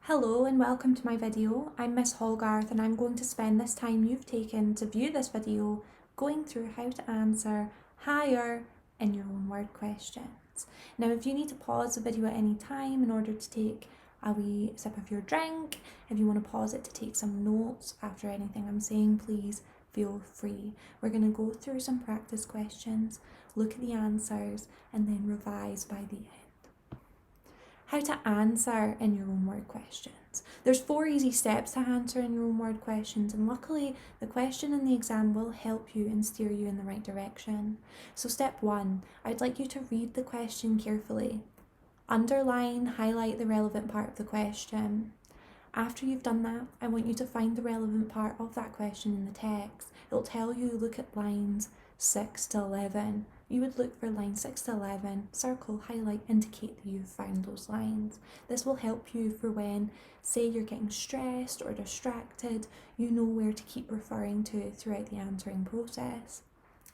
Hello and welcome to my video. I'm Miss Hallgarth and I'm going to spend this time you've taken to view this video going through how to answer higher in your own word questions. Now if you need to pause the video at any time in order to take a wee sip of your drink, if you want to pause it to take some notes after anything I'm saying, please feel free. We're going to go through some practice questions, look at the answers and then revise by the end. How to answer in your own word questions. There's 4 easy steps to answer in your own word questions, and luckily the question in the exam will help you and steer you in the right direction. So step 1, I'd like you to read the question carefully. Underline, highlight the relevant part of the question. After you've done that, I want you to find the relevant part of that question in the text. It'll tell you look at lines 6 to 11. You would look for lines 6 to 11, circle, highlight, indicate that you've found those lines. This will help you for when, say you're getting stressed or distracted, you know where to keep referring to throughout the answering process.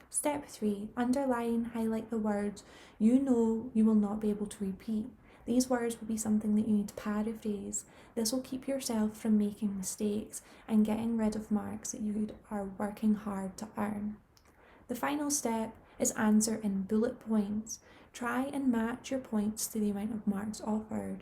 Step 3, underline, highlight the words you know you will not be able to repeat. These words will be something that you need to paraphrase. This will keep yourself from making mistakes and getting rid of marks that you are working hard to earn. The final step is answer in bullet points. Try and match your points to the amount of marks offered.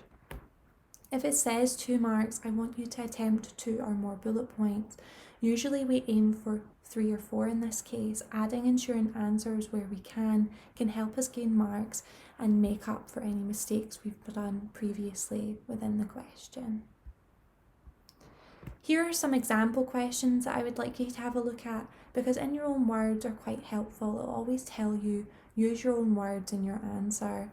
If it says 2 marks, I want you to attempt 2 or more bullet points. Usually we aim for 3 or 4 in this case. Adding ensuring answers where we can help us gain marks and make up for any mistakes we've done previously within the question. Here are some example questions that I would like you to have a look at, because in your own words are quite helpful. It'll always tell you, use your own words in your answer.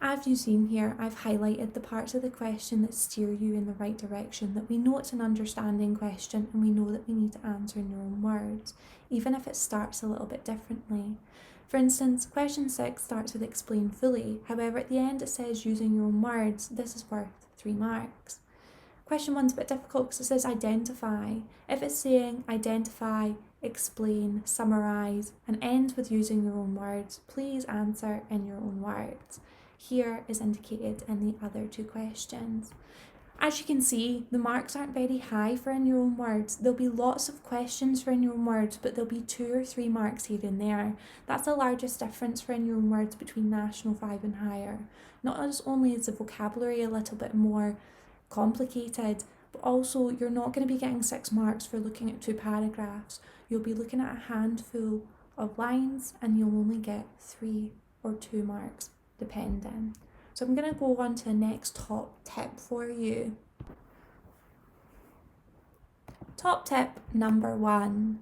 As you've seen here, I've highlighted the parts of the question that steer you in the right direction, that we know it's an understanding question and we know that we need to answer in your own words, even if it starts a little bit differently. For instance, question 6 starts with explain fully. However, at the end it says using your own words. This is worth 3 marks. Question 1's a bit difficult because it says identify. If it's saying identify, explain, summarise, and ends with using your own words, please answer in your own words. Here is indicated in the other 2 questions. As you can see, the marks aren't very high for in your own words. There'll be lots of questions for in your own words, but there'll be 2 or 3 marks here and there. That's the largest difference for in your own words between National 5 and higher. Not as only is the vocabulary a little bit more complicated, but also you're not going to be getting 6 marks for looking at 2 paragraphs. You'll be looking at a handful of lines and you'll only get 3 or 2 marks depending. So I'm going to go on to the next top tip for you. Top tip number 1.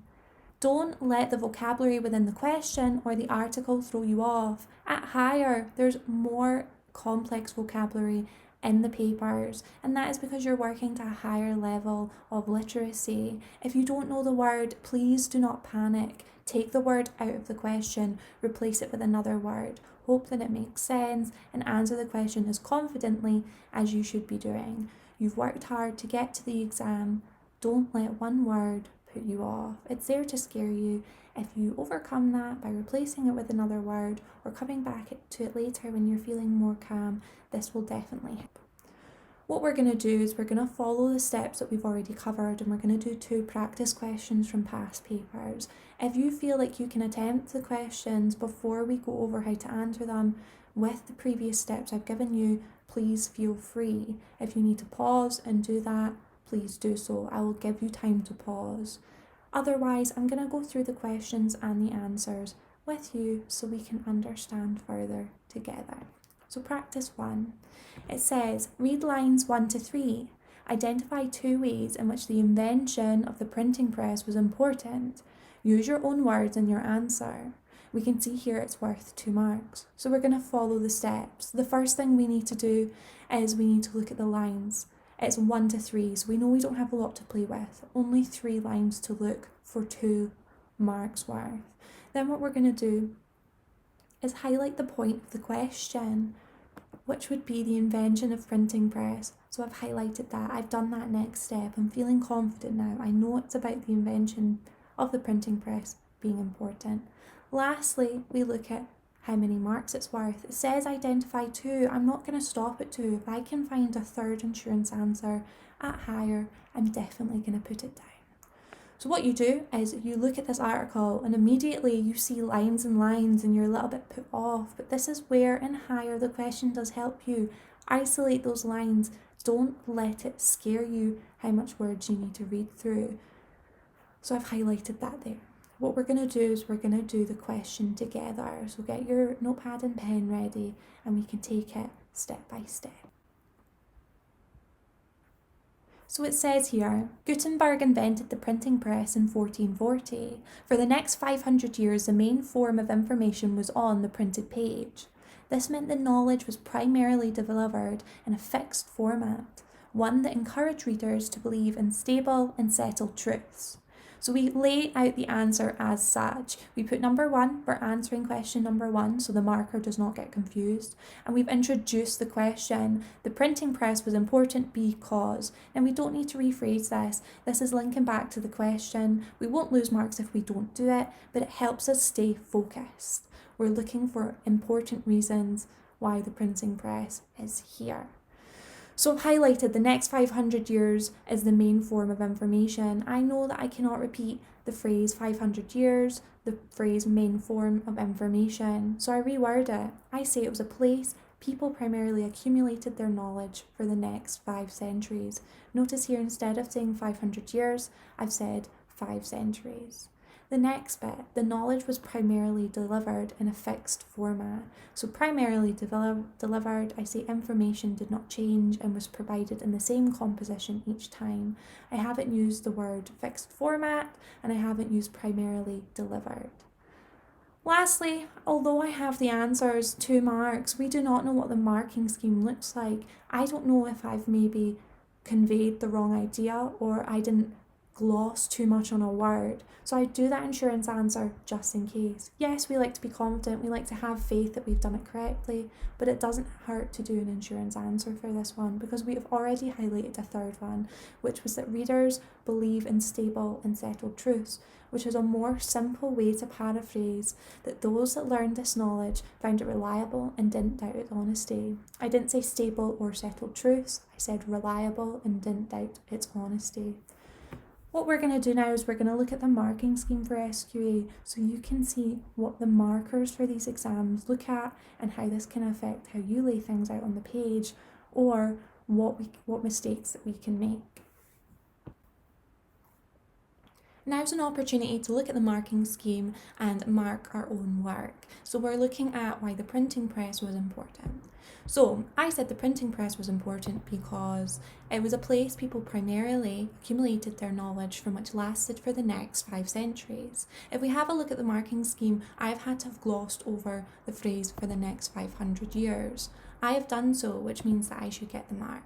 Don't let the vocabulary within the question or the article throw you off. At higher, there's more complex vocabulary in the papers, and that is because you're working to a higher level of literacy. If you don't know the word, please do not panic. Take the word out of the question, replace it with another word. Hope that it makes sense and answer the question as confidently as you should be doing. You've worked hard to get to the exam. Don't let one word put you off. It's there to scare you. If you overcome that by replacing it with another word or coming back to it later when you're feeling more calm, this will definitely help. What we're going to do is we're going to follow the steps that we've already covered, and we're going to do 2 practice questions from past papers. If you feel like you can attempt the questions before we go over how to answer them with the previous steps I've given you, please feel free. If you need to pause and do that, please do so. I will give you time to pause. Otherwise, I'm going to go through the questions and the answers with you so we can understand further together. So practice 1. It says, read lines 1 to 3. Identify 2 ways in which the invention of the printing press was important. Use your own words in your answer. We can see here it's worth 2 marks. So we're going to follow the steps. The first thing we need to do is we need to look at the lines. It's 1 to 3, so we know we don't have a lot to play with. Only 3 lines to look for 2 marks worth. Then what we're going to do is highlight the point of the question, which would be the invention of printing press. So I've highlighted that. I've done that next step. I'm feeling confident now. I know it's about the invention of the printing press being important. Lastly, we look at how many marks it's worth. It says identify 2. I'm not going to stop at 2. If I can find a third insurance answer at higher, I'm definitely going to put it down. So what you do is you look at this article and immediately you see lines and lines and you're a little bit put off. But this is where in higher the question does help you. Isolate those lines. Don't let it scare you how much words you need to read through. So I've highlighted that there. What we're going to do is we're going to do the question together. So get your notepad and pen ready and we can take it step by step. So it says here, Gutenberg invented the printing press in 1440. For the next 500 years, the main form of information was on the printed page. This meant the knowledge was primarily delivered in a fixed format, one that encouraged readers to believe in stable and settled truths. So we lay out the answer as such. We put number 1, we're answering question number 1, so the marker does not get confused. And we've introduced the question. The printing press was important because, and we don't need to rephrase this. This is linking back to the question. We won't lose marks if we don't do it, but it helps us stay focused. We're looking for important reasons why the printing press is here. So I've highlighted the next 500 years is the main form of information. I know that I cannot repeat the phrase 500 years, the phrase main form of information. So I reword it. I say it was a place people primarily accumulated their knowledge for the next 5 centuries. Notice here, instead of saying 500 years, I've said 5 centuries. The next bit, the knowledge was primarily delivered in a fixed format. So primarily delivered, I say information did not change and was provided in the same composition each time. I haven't used the word fixed format and I haven't used primarily delivered. Lastly, although I have the answers 2 marks, we do not know what the marking scheme looks like. I don't know if I've maybe conveyed the wrong idea or I didn't gloss too much on a word. So I do that insurance answer just in case. Yes, we like to be confident, we like to have faith that we've done it correctly, but it doesn't hurt to do an insurance answer for this one because we have already highlighted a third one, which was that readers believe in stable and settled truths, which is a more simple way to paraphrase that those that learned this knowledge found it reliable and didn't doubt its honesty. I didn't say stable or settled truths, I said reliable and didn't doubt its honesty. What we're going to do now is we're going to look at the marking scheme for SQA so you can see what the markers for these exams look at and how this can affect how you lay things out on the page or what mistakes that we can make. Now's an opportunity to look at the marking scheme and mark our own work. So we're looking at why the printing press was important. So I said the printing press was important because it was a place people primarily accumulated their knowledge from which lasted for the next 5 centuries. If we have a look at the marking scheme, I've had to have glossed over the phrase for the next 500 years. I have done so, which means that I should get the mark.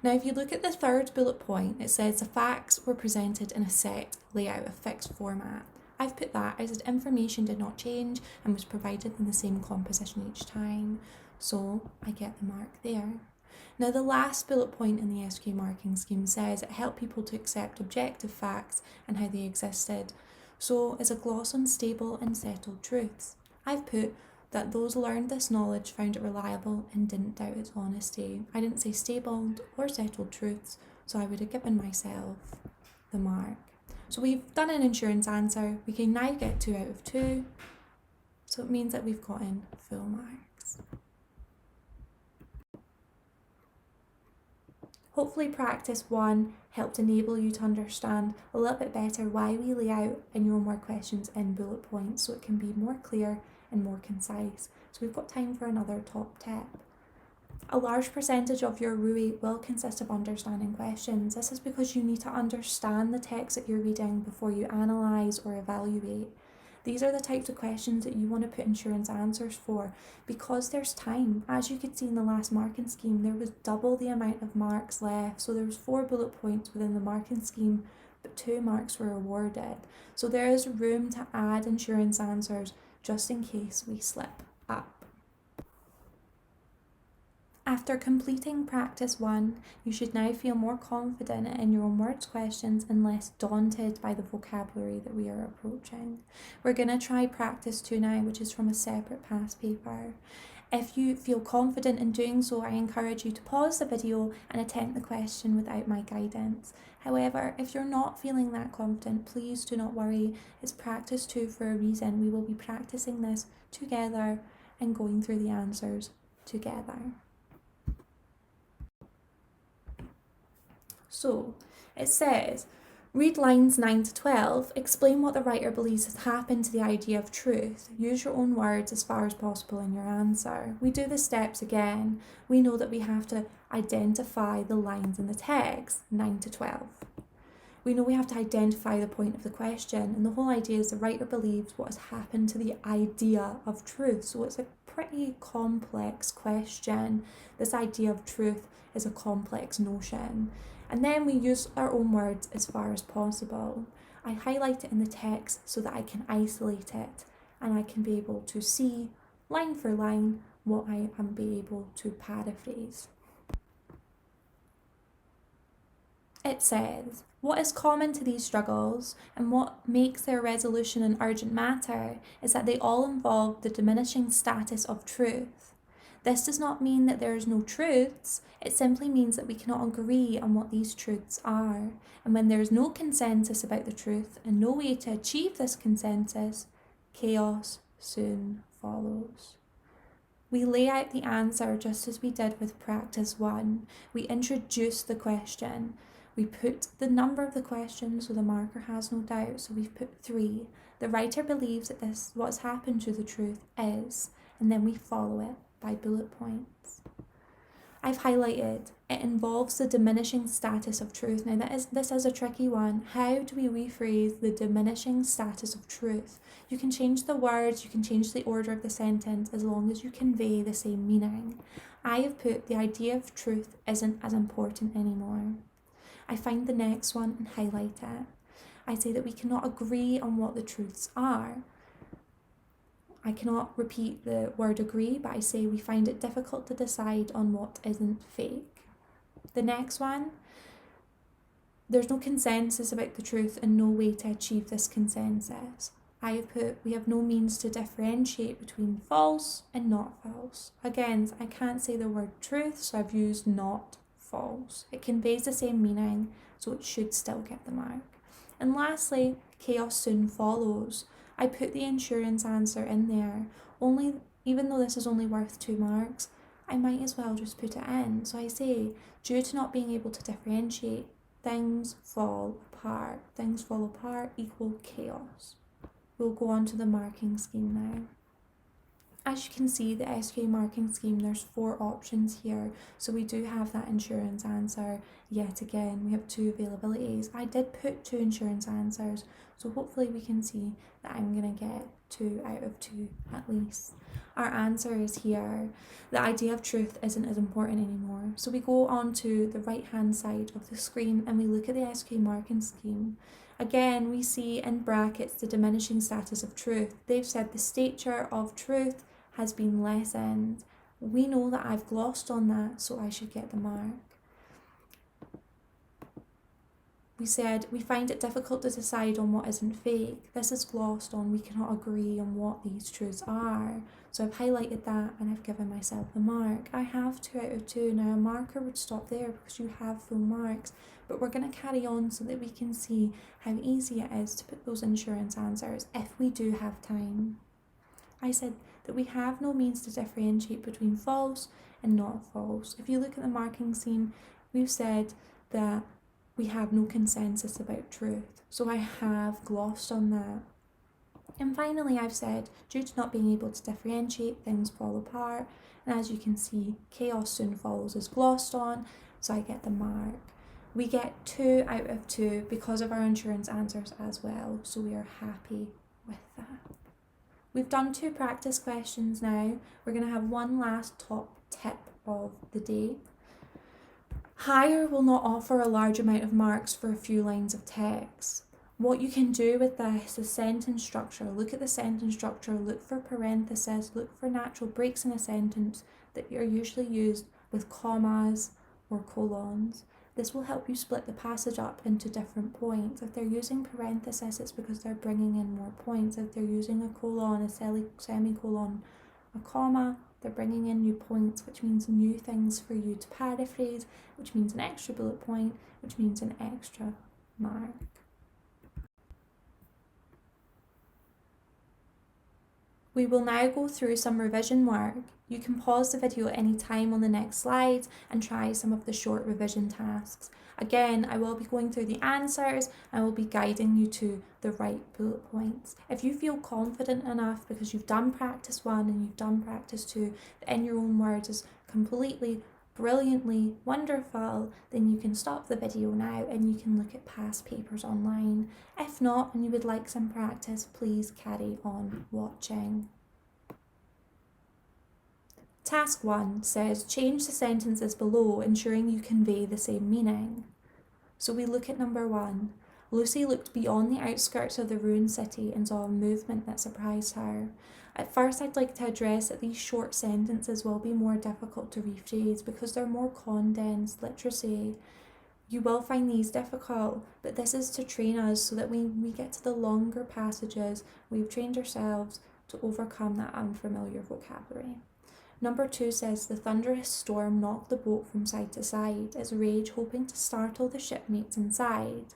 Now, if you look at the third bullet point, it says the facts were presented in a set layout, a fixed format. I've put that. I said information did not change and was provided in the same composition each time. So I get the mark there. Now, the last bullet point in the SQA marking scheme says it helped people to accept objective facts and how they existed. So it's a gloss on stable and settled truths. I've put that those learned this knowledge found it reliable and didn't doubt its honesty. I didn't say stable or settled truths, so I would have given myself the mark. So we've done an insurance answer. We can now get 2 out of 2. So it means that we've gotten full marks. Hopefully practice 1 helped enable you to understand a little bit better why we lay out in your homework questions in bullet points so it can be more clear and more concise. So we've got time for another top tip. A large percentage of your RUAE will consist of understanding questions. This is because you need to understand the text that you're reading before you analyse or evaluate. These are the types of questions that you want to put insurance answers for because there's time. As you could see in the last marking scheme, there was double the amount of marks left. So there was 4 bullet points within the marking scheme, but 2 marks were awarded. So there is room to add insurance answers just in case we slip up. After completing practice 1, you should now feel more confident in your own words questions and less daunted by the vocabulary that we are approaching. We're going to try practice 2 now, which is from a separate past paper. If you feel confident in doing so, I encourage you to pause the video and attempt the question without my guidance. However, if you're not feeling that confident, please do not worry. It's practice 2 for a reason. We will be practicing this together and going through the answers together. So, it says, read lines 9 to 12, explain what the writer believes has happened to the idea of truth. Use your own words as far as possible in your answer. We do the steps again. We know that we have to identify the lines in the text, 9 to 12. We know we have to identify the point of the question, and the whole idea is the writer believes what has happened to the idea of truth. So it's a pretty complex question. This idea of truth is a complex notion. And then we use our own words as far as possible. I highlight it in the text so that I can isolate it and I can be able to see line for line what I am be able to paraphrase. It says, what is common to these struggles and what makes their resolution an urgent matter is that they all involve the diminishing status of truth. This does not mean that there is no truths, it simply means that we cannot agree on what these truths are. And when there is no consensus about the truth and no way to achieve this consensus, chaos soon follows. We lay out the answer just as we did with practice 1. We introduce the question. We put the number of the question so the marker has no doubt, so we've put 3. The writer believes that this, what's happened to the truth is, and then we follow it by bullet points. I've highlighted, it involves the diminishing status of truth. Now this is a tricky one. How do we rephrase the diminishing status of truth? You can change the words, you can change the order of the sentence as long as you convey the same meaning. I have put the idea of truth isn't as important anymore. I find the next one and highlight it. I say that we cannot agree on what the truths are. I cannot repeat the word agree, but I say we find it difficult to decide on what isn't fake. The next one, there's no consensus about the truth and no way to achieve this consensus. I have put, we have no means to differentiate between false and not false. Again, I can't say the word truth, so I've used not false. It conveys the same meaning, so it should still get the mark. And lastly, chaos soon follows. I put the insurance answer in there, even though this is only worth 2 marks, I might as well just put it in. So I say, due to not being able to differentiate, things fall apart. Things fall apart equal chaos. We'll go on to the marking scheme now. As you can see, the SQA marking scheme, there's 4 options here. So we do have that insurance answer yet again. We have 2 availabilities. I did put 2 insurance answers, so hopefully we can see that I'm going to get 2 out of 2 at least. Our answer is here. The idea of truth isn't as important anymore. So we go on to the right hand side of the screen and we look at the SQA marking scheme. Again, we see in brackets the diminishing status of truth. They've said the stature of truth has been lessened. We know that I've glossed on that, so I should get the mark. We said we find it difficult to decide on what isn't fake. This is glossed on. We cannot agree on what these truths are. So I've highlighted that and I've given myself the mark. I have 2 out of 2. Now a marker would stop there because you have full marks, but we're going to carry on so that we can see how easy it is to put those insurance answers if we do have time. I said that we have no means to differentiate between false and not false. If you look at the marking scheme, we've said that we have no consensus about truth. So I have glossed on that. And finally, I've said, due to not being able to differentiate, things fall apart. And as you can see, chaos soon follows is glossed on, so I get the mark. We get 2 out of 2 because of our insurance answers as well, so we are happy with that. We've done 2 practice questions now. We're going to have one last top tip of the day. Higher will not offer a large amount of marks for a few lines of text. What you can do with this is sentence structure. Look at the sentence structure, look for parentheses, look for natural breaks in a sentence that are usually used with commas or colons. This will help you split the passage up into different points. If they're using parentheses, it's because they're bringing in more points. If they're using a colon, a semicolon, a comma, they're bringing in new points, which means new things for you to paraphrase, which means an extra bullet point, which means an extra mark. We will now go through some revision work. You can pause the video at any time on the next slide and try some of the short revision tasks. Again, I will be going through the answers and I will be guiding you to the right bullet points. If you feel confident enough because you've done practice 1 and you've done practice 2, that in your own words is completely, brilliantly wonderful, then you can stop the video now and you can look at past papers online. If not, and you would like some practice, please carry on watching. Task 1 says change the sentences below, ensuring you convey the same meaning. So we look at number 1. Lucy looked beyond the outskirts of the ruined city and saw a movement that surprised her. At first, I'd like to address that these short sentences will be more difficult to rephrase because they're more condensed literacy. You will find these difficult, but this is to train us so that when we get to the longer passages, we've trained ourselves to overcome that unfamiliar vocabulary. Number 2 says the thunderous storm knocked the boat from side to side, its rage hoping to startle the shipmates inside.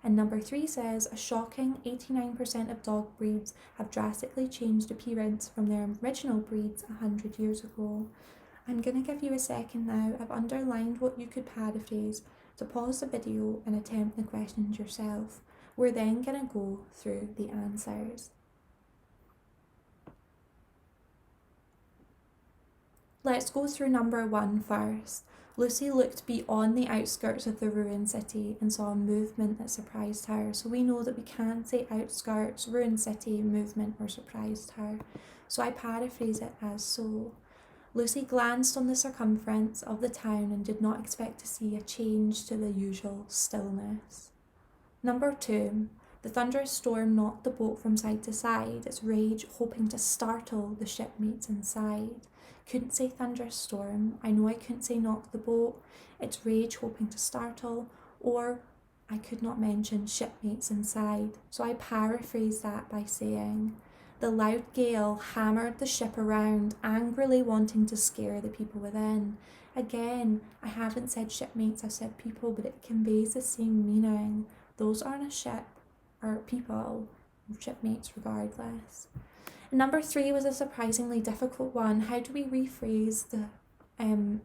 And number 3 says a shocking 89% of dog breeds have drastically changed appearance from their original breeds 100 years ago. I'm going to give you a second now. I've underlined what you could paraphrase to pause the video and attempt the questions yourself. We're then going to go through the answers. Let's go through number 1 first. Lucy looked beyond the outskirts of the ruined city and saw a movement that surprised her. So we know that we can't say outskirts, ruined city, movement, or surprised her. So I paraphrase it as so. Lucy glanced on the circumference of the town and did not expect to see a change to the usual stillness. Number 2. The thunderous storm knocked the boat from side to side, its rage hoping to startle the shipmates inside. Couldn't say thunderous storm. I know I couldn't say knock the boat. Its rage hoping to startle, or I could not mention shipmates inside. So I paraphrase that by saying, the loud gale hammered the ship around, angrily wanting to scare the people within. Again, I haven't said shipmates, I've said people, but it conveys the same meaning. Those aren't a ship, or people, shipmates regardless. Number 3 was a surprisingly difficult one. How do we rephrase the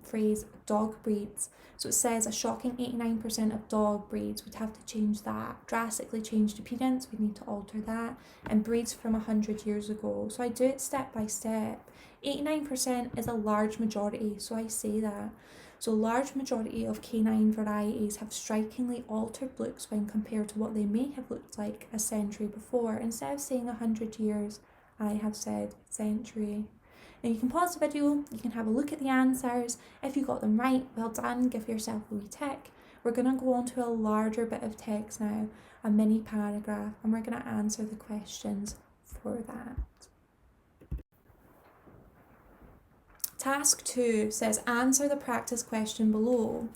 phrase dog breeds? So it says a shocking 89% of dog breeds. We'd have to change that. Drastically changed appearance, we need to alter that. And breeds from 100 years ago. So I do it step by step. 89% is a large majority, so I say that. So large majority of canine varieties have strikingly altered looks when compared to what they may have looked like a century before. Instead of saying 100 years, I have said century. Now you can pause the video, you can have a look at the answers. If you got them right, well done, give yourself a wee tick. We're going to go on to a larger bit of text now, a mini paragraph, and we're going to answer the questions for that. Task 2 says answer the practice question below.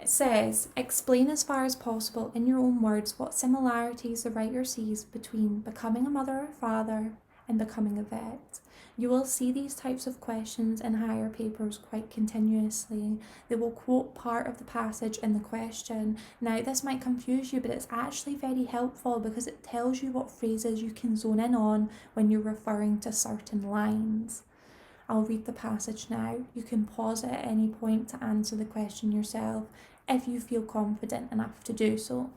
It says, explain as far as possible in your own words what similarities the writer sees between becoming a mother or father and becoming a vet. You will see these types of questions in higher papers quite continuously. They will quote part of the passage in the question. Now, this might confuse you, but it's actually very helpful because it tells you what phrases you can zone in on when you're referring to certain lines. I'll read the passage now. You can pause it at any point to answer the question yourself if you feel confident enough to do so.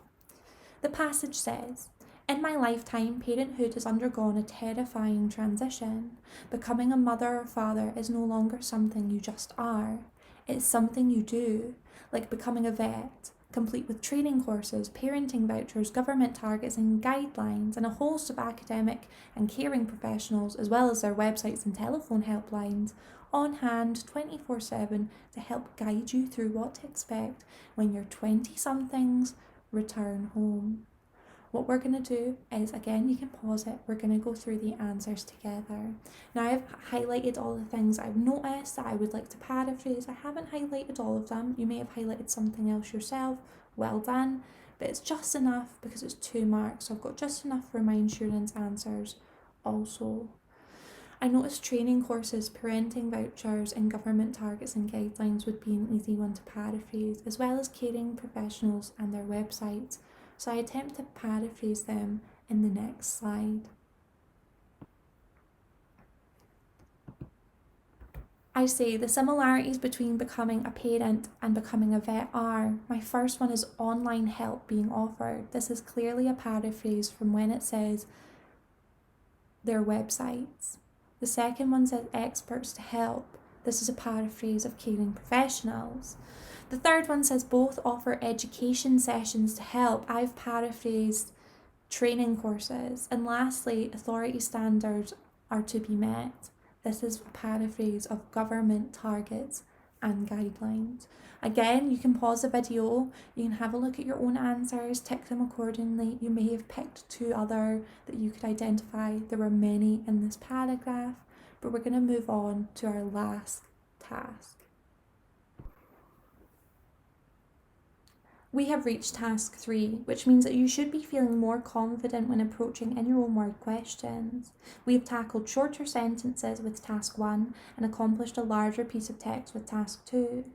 The passage says, in my lifetime, parenthood has undergone a terrifying transition. Becoming a mother or father is no longer something you just are. It's something you do, like becoming a vet, complete with training courses, parenting vouchers, government targets and guidelines, and a host of academic and caring professionals, as well as their websites and telephone helplines, on hand 24/7 to help guide you through what to expect when your 20-somethings return home. What we're going to do is, again, you can pause it, we're going to go through the answers together. Now I've highlighted all the things I've noticed that I would like to paraphrase. I haven't highlighted all of them. You may have highlighted something else yourself, well done, but it's just enough because it's 2 marks, so I've got just enough for my insurance answers also. I noticed training courses, parenting vouchers and government targets and guidelines would be an easy one to paraphrase, as well as caring professionals and their websites, so I attempt to paraphrase them in the next slide. I say the similarities between becoming a parent and becoming a vet are, my first one is online help being offered. This is clearly a paraphrase from when it says their websites. The second one says experts to help. This is a paraphrase of caring professionals. The third one says both offer education sessions to help. I've paraphrased training courses. And lastly, authority standards are to be met. This is a paraphrase of government targets and guidelines. Again, you can pause the video, you can have a look at your own answers, tick them accordingly. You may have picked 2 other that you could identify. There were many in this paragraph, but we're going to move on to our last task. We have reached task 3, which means that you should be feeling more confident when approaching in your own word questions. We have tackled shorter sentences with task 1 and accomplished a larger piece of text with task 2.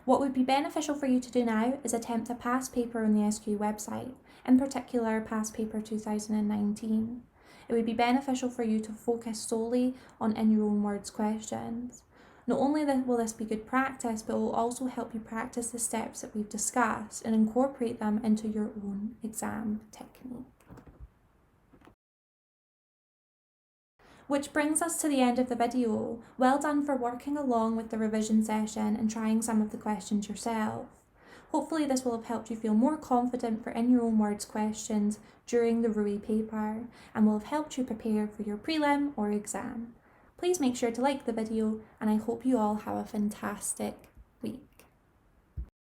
What would be beneficial for you to do now is attempt a past paper on the SQ website, in particular past paper 2019. It would be beneficial for you to focus solely on in your own words questions. Not only will this be good practice, but it will also help you practice the steps that we've discussed and incorporate them into your own exam technique. Which brings us to the end of the video. Well done for working along with the revision session and trying some of the questions yourself. Hopefully this will have helped you feel more confident for in your own words questions during the RUAE paper and will have helped you prepare for your prelim or exam. Please make sure to like the video and I hope you all have a fantastic week.